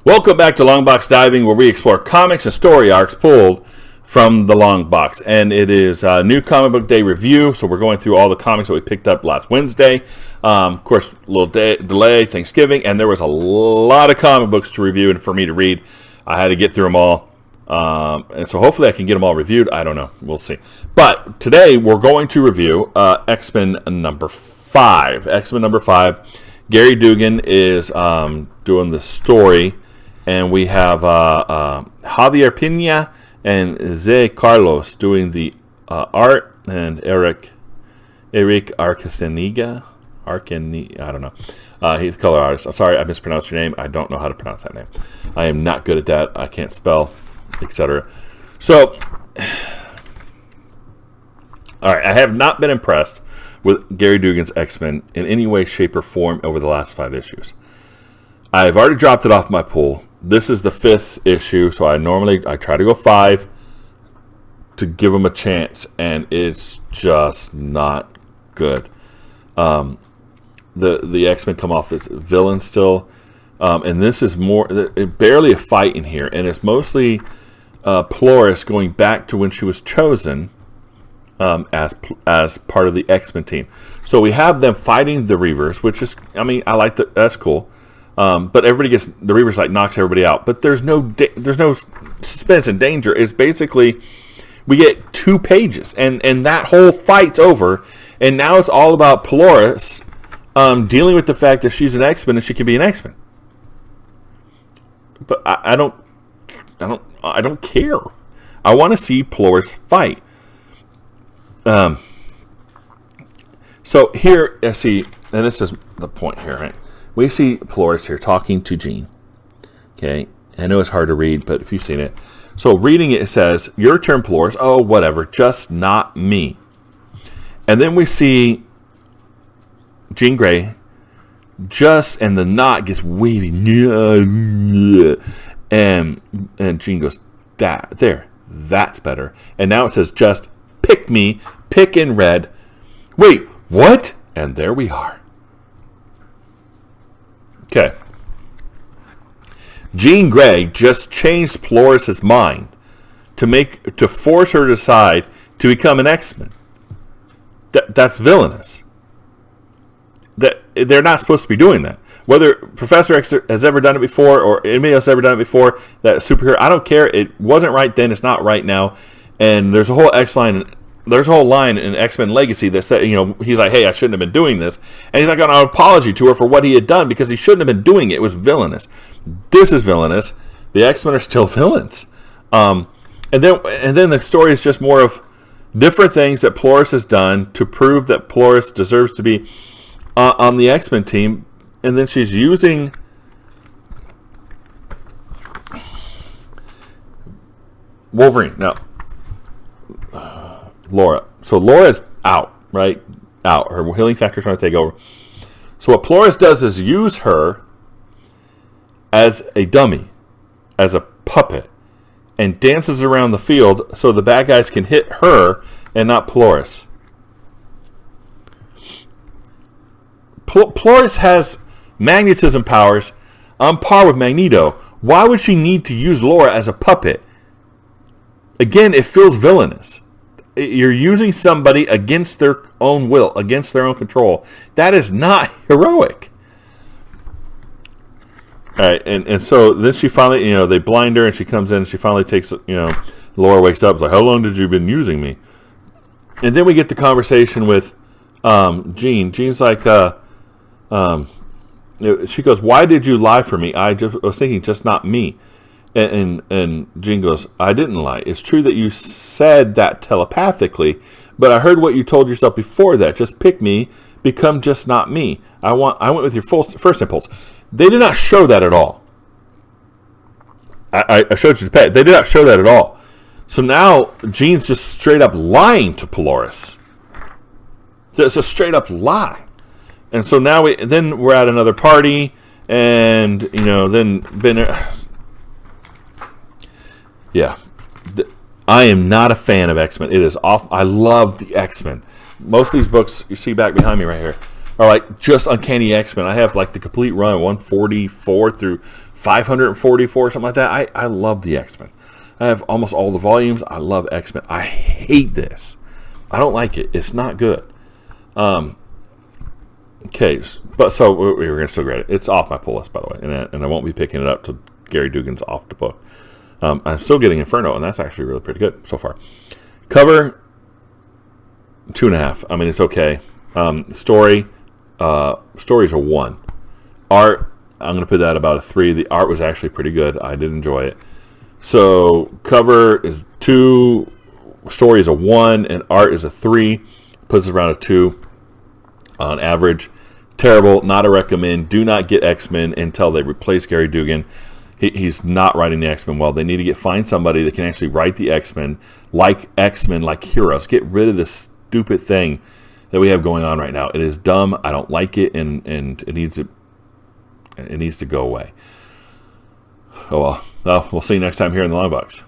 Welcome back to Longbox Diving, where we explore comics and story arcs pulled from the long box. And it is a new comic book day review, so we're going through all the comics that we picked up last Wednesday. Of course, a little delay, Thanksgiving, and there was a lot of comic books to review and for me to read. I had to get through them all. And so hopefully I can get them all reviewed. I don't know. We'll see. But today we're going to review X-Men number 5. X-Men number 5. Gary Dugan is doing the story. And we have Javier Pina and Zé Carlos doing the art, and Eric Arcaniga, I don't know. He's the color artist. I'm sorry, I mispronounced your name. I don't know how to pronounce that name. I am not good at that. I can't spell, etc. So, all right, I have not been impressed with Gary Dugan's X-Men in any way, shape, or form over the last 5 issues. I've already dropped it off my pool. This is the 5th issue, so I try to go 5 to give them a chance, and it's just not good. The X-Men come off as villains still, and this is barely a fight in here, and it's mostly Polaris going back to when she was chosen as part of the X-Men team. So we have them fighting the Reavers, which is, I like that's cool. But everybody gets, the Reavers knocks everybody out. But there's no suspense and danger. It's basically, we get 2 pages, and that whole fight's over. And now it's all about Polaris dealing with the fact that she's an X-Men and she can be an X-Men. But I don't care. I want to see Polaris fight. So here, let's see, and this is the point here, right? We see Polaris here talking to Jean. Okay, I know it's hard to read, but if you've seen it. So reading it, it says, "Your turn, Polaris." Oh, whatever, just not me. And then we see Jean Grey, and the knot gets wavy. And Jean goes, that's better. And now it says, "Just pick me," pick in red. Wait, what? And there we are. Okay. Jean Grey just changed Polaris' mind to force her to decide to become an X-Men. That's villainous. They're not supposed to be doing that. Whether Professor X has ever done it before or anybody else has ever done it before, that superhero, I don't care. It wasn't right then. It's not right now. And there's a whole There's a whole line in X-Men Legacy that said, he's like, "Hey, I shouldn't have been doing this." And he's like an apology to her for what he had done because he shouldn't have been doing it. It was villainous. This is villainous. The X-Men are still villains. And then the story is just more of different things that Polaris has done to prove that Polaris deserves to be on the X-Men team. And then she's using Wolverine. No. Laura. So Laura's out, right? Out. Her healing factor is trying to take over. So what Polaris does is use her as a dummy, as a puppet, and dances around the field so the bad guys can hit her and not Polaris. Polaris has magnetism powers on par with Magneto. Why would she need to use Laura as a puppet? Again, it feels villainous. You're using somebody against their own will, against their own control. That is not heroic. All right, and so then she finally, they blind her, and she comes in, and she finally takes, Laura wakes up, is like, "How long did you been using me?" And then we get the conversation with Jean. Jean's like, she goes, "Why did you lie for me? I was thinking just not me." And Jean goes, "I didn't lie. It's true that you said that telepathically, but I heard what you told yourself before that. Just pick me, become just not me. I went with your first impulse." They did not show that at all. I showed you the page. They did not show that at all. So now Jean's just straight up lying to Polaris. It's a straight up lie. And so now we're at another party, and then Ben. Yeah, I am not a fan of X-Men. It is off. I love the X-Men. Most of these books you see back behind me right here are like just Uncanny X-Men. I have like the complete run, 144 through 544, something like that. I love the X-Men. I have almost all the volumes. I love X-Men. I hate this. I don't like it. It's not good. Okay, but so we're going to still grade it. It's off my pull list, by the way, and I won't be picking it up till Gary Dugan's off the book. I'm still getting Inferno, and that's actually really pretty good so far. Cover, 2.5. I mean, it's okay. Story's a 1. Art, I'm going to put that about a 3. The art was actually pretty good. I did enjoy it. So cover is 2, story is a 1, and art is a 3. Puts it around a 2 on average. Terrible, not a recommend. Do not get X-Men until they replace Gary Dugan. He's not writing the X-Men well. They need to find somebody that can actually write the X-Men like Heroes. Get rid of this stupid thing that we have going on right now. It is dumb. I don't like it, and it needs to go away. Oh well. We'll see you next time here in the Long Box.